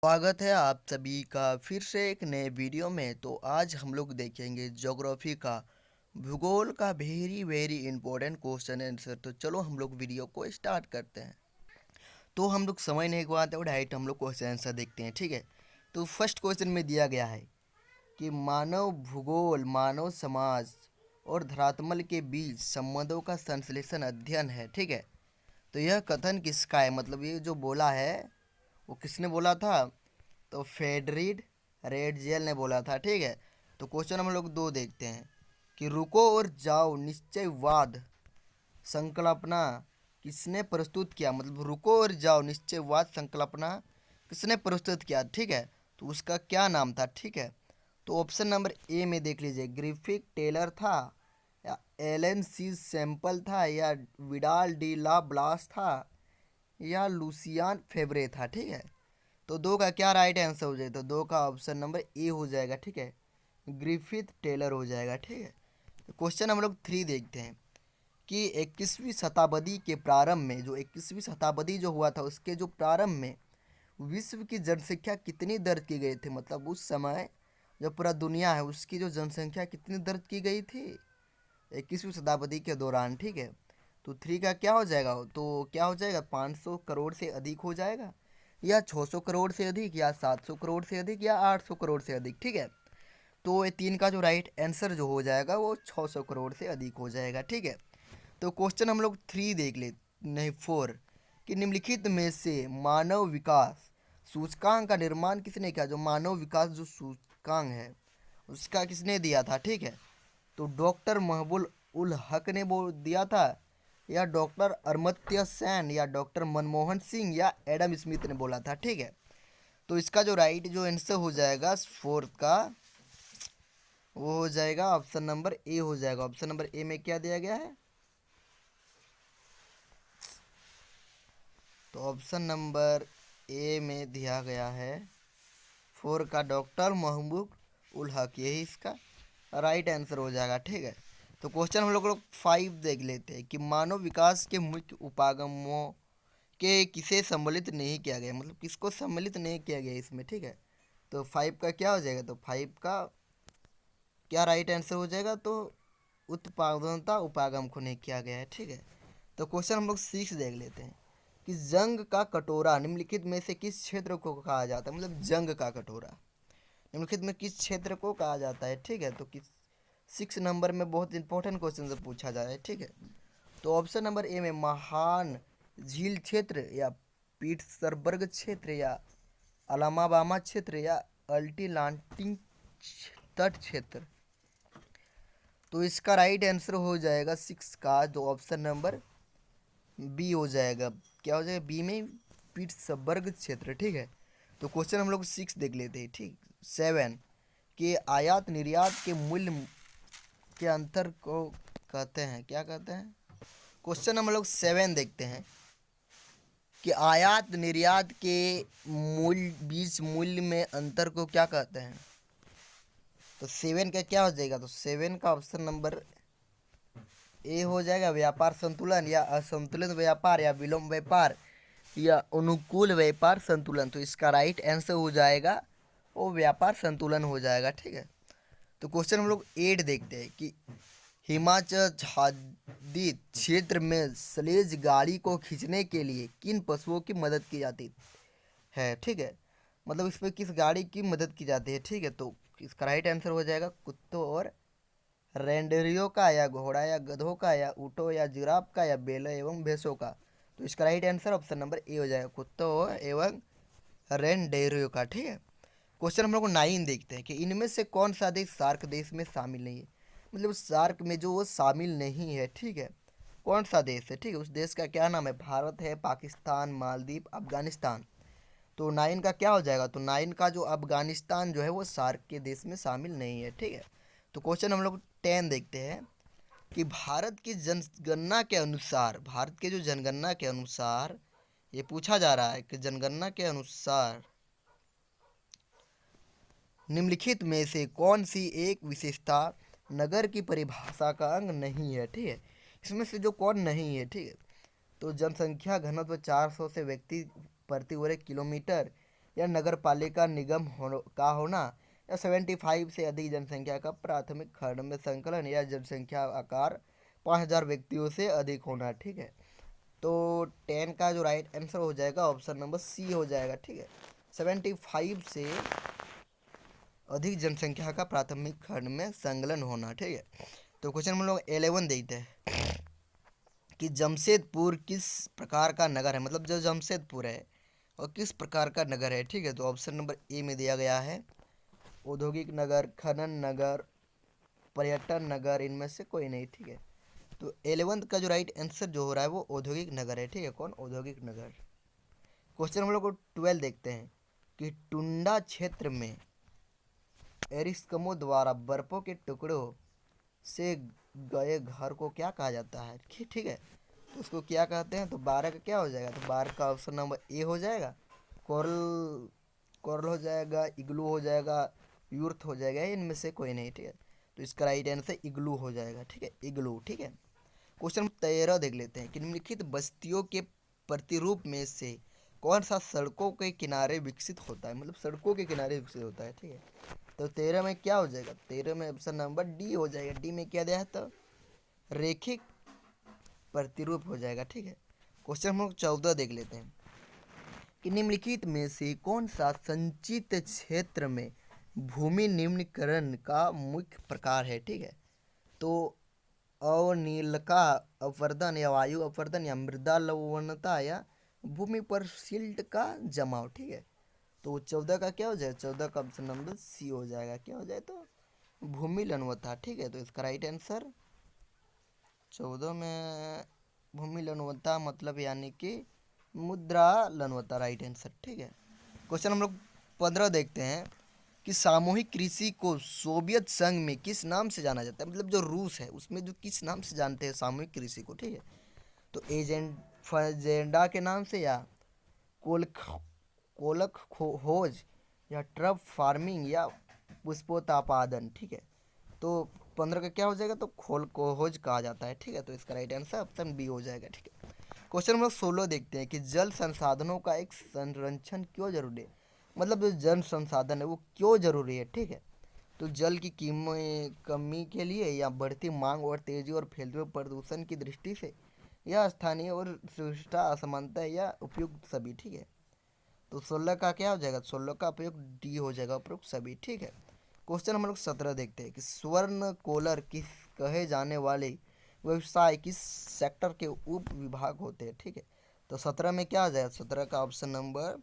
स्वागत है आप सभी का फिर से एक नए वीडियो में। तो आज हम लोग देखेंगे ज्योग्राफी का भूगोल का very very important question answer. तो चलो हम लोग वीडियो को स्टार्ट करते हैं। तो हम लोग समझ नहीं पाते और डायरेक्ट हम लोग क्वेश्चन आंसर देखते हैं, ठीक है। तो फर्स्ट क्वेश्चन में दिया गया है कि मानव भूगोल मानव समाज और धरातल के बीच संबंधों का संश्लेषण अध्ययन है, ठीक है। तो यह कथन किसका है, मतलब ये जो बोला है वो किसने बोला था? तो फेडरिड रेडजेल ने बोला था, ठीक है। तो क्वेश्चन हम लोग दो देखते हैं कि रुको और जाओ निश्चयवाद संकल्पना किसने प्रस्तुत किया, मतलब रुको और जाओ निश्चयवाद संकल्पना किसने प्रस्तुत किया, ठीक है। तो उसका क्या नाम था, ठीक है। तो ऑप्शन नंबर ए में देख लीजिए, ग्रिफिथ टेलर था, या एलन सी सैम्पल था, या विडाल डी ला ब्लास था, या लुसियान फेब्रे था, ठीक है। तो दो का क्या राइट आंसर हो जाएगा? तो दो का ऑप्शन नंबर ए हो जाएगा, ठीक है। ग्रिफिथ टेलर हो जाएगा, ठीक है। तो क्वेश्चन हम लोग 3 देखते हैं कि 21वीं शताब्दी के प्रारंभ में, जो 21वीं शताब्दी जो हुआ था उसके जो प्रारंभ में विश्व की जनसंख्या कितनी दर्ज की गई थी, मतलब उस समय जो पूरा दुनिया है उसकी जो जनसंख्या कितनी दर्ज की गई थी 21वीं शताब्दी के दौरान, ठीक है। तो 3 का क्या हो जाएगा? तो क्या हो जाएगा? 500 करोड़ से अधिक हो जाएगा, या 600 करोड़ से अधिक, या 700 करोड़ से अधिक, या 800 करोड़ से अधिक, ठीक है। तो ये 3 का जो राइट आंसर जो हो जाएगा वो 600 करोड़ से अधिक हो जाएगा, ठीक है। तो क्वेश्चन हम लोग 3 देख ले, नहीं 4, कि निम्नलिखित में से मानव विकास सूचकांक का निर्माण किसने किया? जो मानव विकास जो सूचकांक है उसका किसने दिया था, ठीक है। तो डॉक्टर महबूल उल हक ने वो दिया था, या डॉक्टर अमर्त्य सेन, या डॉक्टर मनमोहन सिंह, या एडम स्मिथ ने बोला था, ठीक है। तो इसका जो राइट जो आंसर हो जाएगा 4 का, वो हो जाएगा ऑप्शन नंबर ए हो जाएगा। ऑप्शन नंबर ए में क्या दिया गया है? तो ऑप्शन नंबर ए में दिया गया है 4 का डॉक्टर महबूब उल हक, यही इसका राइट आंसर हो जाएगा, ठीक है। तो क्वेश्चन हम लोग 5 देख लेते हैं कि मानव विकास के मुख्य उपागमों के किसे सम्मिलित नहीं किया गया, मतलब किसको सम्मिलित नहीं किया गया इसमें, ठीक है। तो 5 का क्या हो जाएगा? तो 5 का क्या राइट आंसर हो जाएगा? तो उत्पादनता उपागम को नहीं किया गया है, ठीक है। तो क्वेश्चन हम लोग 6 देख लेते हैं कि जंग का कटोरा निम्नलिखित में से किस क्षेत्र को कहा जाता है, मतलब जंग का कटोरा निम्नलिखित में किस क्षेत्र को कहा जाता है, ठीक है। तो किस 6 नंबर में बहुत इंपॉर्टेंट क्वेश्चन से पूछा जा रहा है, ठीक है। तो ऑप्शन नंबर ए में महान झील क्षेत्र, या पीट्सबर्ग क्षेत्र, या अलाबामा क्षेत्र, या अल्टीलांटिक तट क्षेत्र। तो इसका राइट आंसर हो जाएगा 6 का, जो ऑप्शन नंबर बी हो जाएगा। क्या हो जाएगा? बी में पीट्सबर्ग क्षेत्र, ठीक है। तो क्वेश्चन हम लोग 6 देख लेते हैं, ठीक। 7 के आयात निर्यात के मूल्य के अंतर को कहते हैं, क्या कहते हैं? क्वेश्चन हम लोग 7 देखते हैं कि आयात निर्यात के मूल्य बीच मूल्य में अंतर को क्या कहते हैं। तो 7 का क्या हो जाएगा? तो 7 का ऑप्शन नंबर ए हो जाएगा, व्यापार संतुलन, या असंतुलित व्यापार, या विलोम व्यापार, या अनुकूल व्यापार संतुलन। तो इसका राइट आंसर हो जाएगा वो व्यापार संतुलन हो जाएगा, ठीक है। तो क्वेश्चन हम लोग 8 देखते हैं कि हिमाचल छादित क्षेत्र में स्लेज गाड़ी को खींचने के लिए किन पशुओं की मदद की जाती है, ठीक है। मतलब इसमें किस गाड़ी की मदद की जाती है, ठीक है। तो इसका राइट आंसर हो जाएगा कुत्तों और रेंडरियो का, या घोड़ा या गधों का, या ऊँटों या जिराफ का, या बैलों एवं भैंसों का। तो इसका right answer option number A हो जाएगा, कुत्तों एवं रेंडेरियो का, ठीक है। क्वेश्चन हम लोग 9 देखते हैं कि इनमें से कौन सा देश सार्क देश में शामिल नहीं है, मतलब सार्क में जो वो शामिल नहीं है, ठीक है। कौन सा देश है, ठीक है। उस देश का क्या नाम है? भारत है, पाकिस्तान, मालदीव, अफगानिस्तान। तो 9 का क्या हो जाएगा? तो 9 का जो अफगानिस्तान जो है वो सार्क के देश में शामिल नहीं है, ठीक है। तो क्वेश्चन हम लोग 10 देखते हैं कि भारत की जनगणना के अनुसार, भारत के जो जनगणना के अनुसार ये पूछा जा रहा है कि जनगणना के अनुसार निम्नलिखित में से कौन सी एक विशेषता नगर की परिभाषा का अंग नहीं है, ठीक है। इसमें से जो कौन नहीं है, ठीक है। तो जनसंख्या घनत्व 400 से व्यक्ति प्रति वर्ग किलोमीटर, या नगर पालिका निगम का होना, या 75 से अधिक जनसंख्या का प्राथमिक खंड में संकलन, या जनसंख्या आकार 5000 व्यक्तियों से अधिक होना। ठीक है, तो 10 का जो राइट आंसर हो जाएगा ऑप्शन नंबर सी हो जाएगा। ठीक है, 75 से अधिक जनसंख्या का प्राथमिक खंड में संकलन होना। ठीक है, तो क्वेश्चन हम लोग 11 देखते हैं कि जमशेदपुर किस प्रकार का नगर है, मतलब जो जमशेदपुर है और किस प्रकार का नगर है। ठीक है, तो ऑप्शन नंबर ए में दिया गया है औद्योगिक नगर, खनन नगर, पर्यटन नगर, इनमें से कोई नहीं। ठीक है, तो 11 का जो राइट आंसर जो हो रहा है वो औद्योगिक नगर है। ठीक है, कौन? औद्योगिक नगर। क्वेश्चन हम लोग को 12 देखते हैं कि टुंडा क्षेत्र में एरिस्कमो द्वारा बर्फों के टुकड़ों से गए घर को क्या कहा जाता है। ठीक है, तो उसको क्या कहते हैं, तो 12 का क्या हो जाएगा, तो 12 का ऑप्शन नंबर ए हो जाएगा। कोरल, कोरल हो जाएगा, इग्लू हो जाएगा, यूर्थ हो जाएगा, इनमें से कोई नहीं। ठीक है, तो इसका राइट आंसर इग्लू हो जाएगा। ठीक है, इग्लू। ठीक है, क्वेश्चन 13 देख लेते हैं कि निम्नलिखित बस्तियों के प्रतिरूप में से कौन सा सड़कों के किनारे विकसित होता है, मतलब सड़कों के किनारे विकसित होता है। ठीक है, तो 13 में क्या हो जाएगा, 13 में ऑप्शन नंबर डी हो जाएगा। डी में क्या दिया है, तो रेखिक प्रतिरूप हो जाएगा। ठीक है, क्वेश्चन हम लोग 14 देख लेते हैं कि निम्नलिखित में से कौन सा संचित क्षेत्र में भूमि निम्नीकरण का मुख्य प्रकार है। ठीक है, तो अवनीलका अपवर्तन, या वायु अपवर्तन, या मृदा लवणता, या भूमि पर सिल्ट का जमाव। ठीक है, तो 14 का क्या हो जाएगा, 14 का ऑप्शन नंबर सी हो जाएगा। क्या हो जाए, तो भूमि लवणता। ठीक है, तो इसका राइट आंसर 14 में भूमि लवणता मतलब यानी कि मुद्रा लवणता, राइट आंसर। ठीक है, क्वेश्चन हम लोग 15 देखते हैं कि सामूहिक कृषि को सोवियत संघ में किस नाम से जाना जाता है, मतलब जो रूस है उसमें जो किस नाम से जानते हैं सामूहिक कृषि को। ठीक है, तो एजेंडा के नाम से, या कोलख कोलक खोज, या ट्रप फार्मिंग, या पुष्पोत्पादन। ठीक है, तो 15 का क्या हो जाएगा, तो खोज कहा जाता है। ठीक है, तो इसका राइट आंसर ऑप्शन बी हो जाएगा। ठीक है, क्वेश्चन नंबर 16 देखते हैं कि जल संसाधनों का एक संरक्षण क्यों जरूरी है, मतलब जो जल संसाधन है वो क्यों जरूरी है। ठीक है, तो जल की कमी के लिए, या बढ़ती मांग और तेजी और फैलते हुए प्रदूषण की दृष्टि से, या स्थानीय और सुविधा असमानता, या उपयुक्त सभी। ठीक है, तो 16 का क्या हो जाएगा, 16 का उपयुक्त डी हो जाएगा, उपयुक्त सभी। ठीक है, क्वेश्चन हम लोग 17 देखते हैं कि स्वर्ण कोलर किस कहे जाने वाले व्यवसाय किस सेक्टर के उप विभाग होते हैं। ठीक है, तो 17 में क्या आ जाएगा, 17 का ऑप्शन नंबर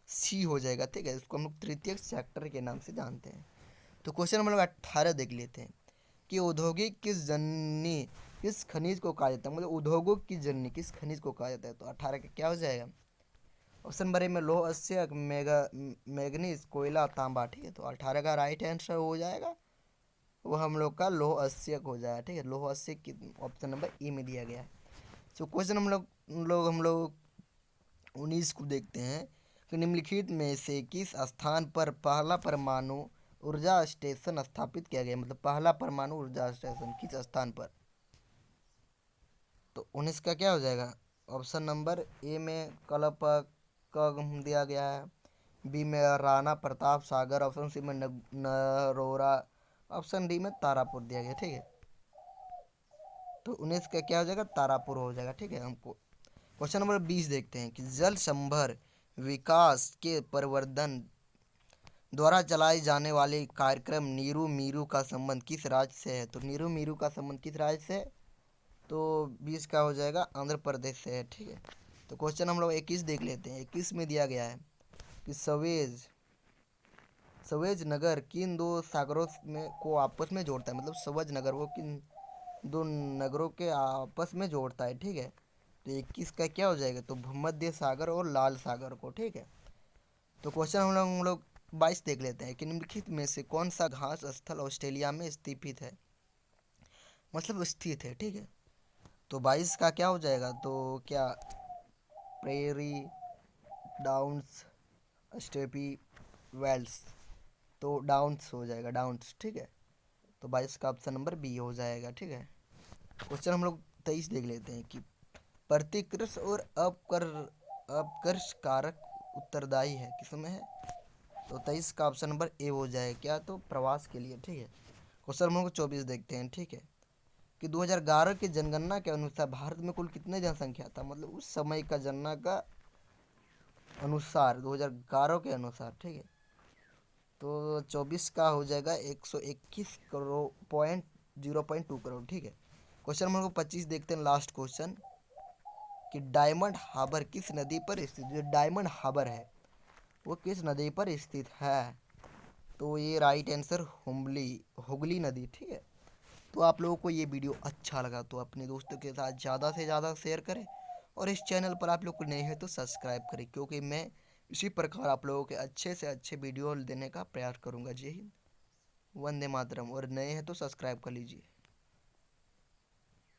सी हो जाएगा। ठीक है, इसको हम लोग तृतीयक सेक्टर के नाम से जानते हैं। तो क्वेश्चन हम लोग 18 देख लेते हैं कि औद्योगिक किस जननी किस खनिज को कहा जाता है, मतलब उद्योगों की जननी किस खनिज को कहा जाता है। तो 18 का क्या हो जाएगा, ऑप्शन नंबर ए में लोह अयस्क, मैग्नीज, कोयला, तांबा। ठीक है, तो 18 का राइट आंसर हो जाएगा वो हम लोग का लोह अयस्क हो जाएगा। ठीक है, लोह अयस्क की ऑप्शन नंबर ए में दिया गया है। तो क्वेश्चन हम लोग 19 को देखते हैं कि निम्नलिखित में से किस स्थान पर पहला परमाणु ऊर्जा स्टेशन स्थापित किया गया, मतलब पहला परमाणु ऊर्जा स्टेशन किस स्थान पर। तो 19 का क्या हो जाएगा, ऑप्शन नंबर ए में कलपक दिया गया है, बी में राणा प्रताप सागर, ऑप्शन सी में नरोरा, ऑप्शन डी में तारापुर दिया गया। ठीक है, तो 19 का क्या हो जाएगा, तारापुर हो जाएगा। ठीक है, हमको क्वेश्चन नंबर 20 देखते हैं कि जल संभर विकास के प्रवर्धन द्वारा चलाए जाने वाले कार्यक्रम नीरू मीरू का संबंध किस राज्य से है। तो नीरू मीरू का संबंध किस राज्य से है, तो 20 का हो जाएगा आंध्र प्रदेश से है। ठीक है, तो क्वेश्चन हम लोग 21 देख लेते हैं। 21 में दिया गया है कि सवेज नगर किन दो सागरों में को आपस में जोड़ता है, मतलब सवज नगर वो किन दो नगरों के आपस में जोड़ता है। ठीक है, तो 21 का क्या हो जाएगा, तो भूमध्य सागर और लाल सागर को। ठीक है, तो क्वेश्चन हम लोग 22 देख लेते हैं कि निम्नलिखित में से कौन सा घास स्थल ऑस्ट्रेलिया में स्थित है, मतलब स्थित है। ठीक है, तो 22 का क्या हो जाएगा, तो क्या प्रेरी, डाउन्स, स्टेपी, वेल्स, तो डाउन्स हो जाएगा, डाउन्स। ठीक है, तो 22 का ऑप्शन नंबर बी हो जाएगा। ठीक है, क्वेश्चन हम लोग 23 देख लेते हैं कि प्रतिकृष और अपकर्ष कारक उत्तरदायी है, किसमें है? तो 23 का ऑप्शन नंबर ए हो जाए क्या, तो प्रवास के लिए, ठीक है। क्वेश्चन नंबर 24 देखते हैं, ठीक है, कि 2011 की जनगणना के अनुसार भारत में कुल कितने जनसंख्या था, मतलब उस समय का जनगणना का अनुसार 2011 के अनुसार, ठीक है। तो 24 का हो जाएगा 121 करोड़ पॉइंट 0.2 करोड़, ठीक है। क्वेश्चन नंबर 25 देखते हैं, लास्ट क्वेश्चन, कि डायमंड हार्बर किस नदी पर स्थित, जो डायमंड हार्बर है वो किस नदी पर स्थित है? तो ये राइट आंसर हुगली नदी, ठीक है। तो आप लोगों को ये वीडियो अच्छा लगा तो अपने दोस्तों के साथ ज़्यादा से ज़्यादा शेयर करें, और इस चैनल पर आप लोग को नए हैं तो सब्सक्राइब करें, क्योंकि मैं इसी प्रकार आप लोगों के अच्छे से अच्छे वीडियो देने का प्रयास करूँगा। जय हिंद, वंदे मातरम, और नए हैं तो सब्सक्राइब कर लीजिए।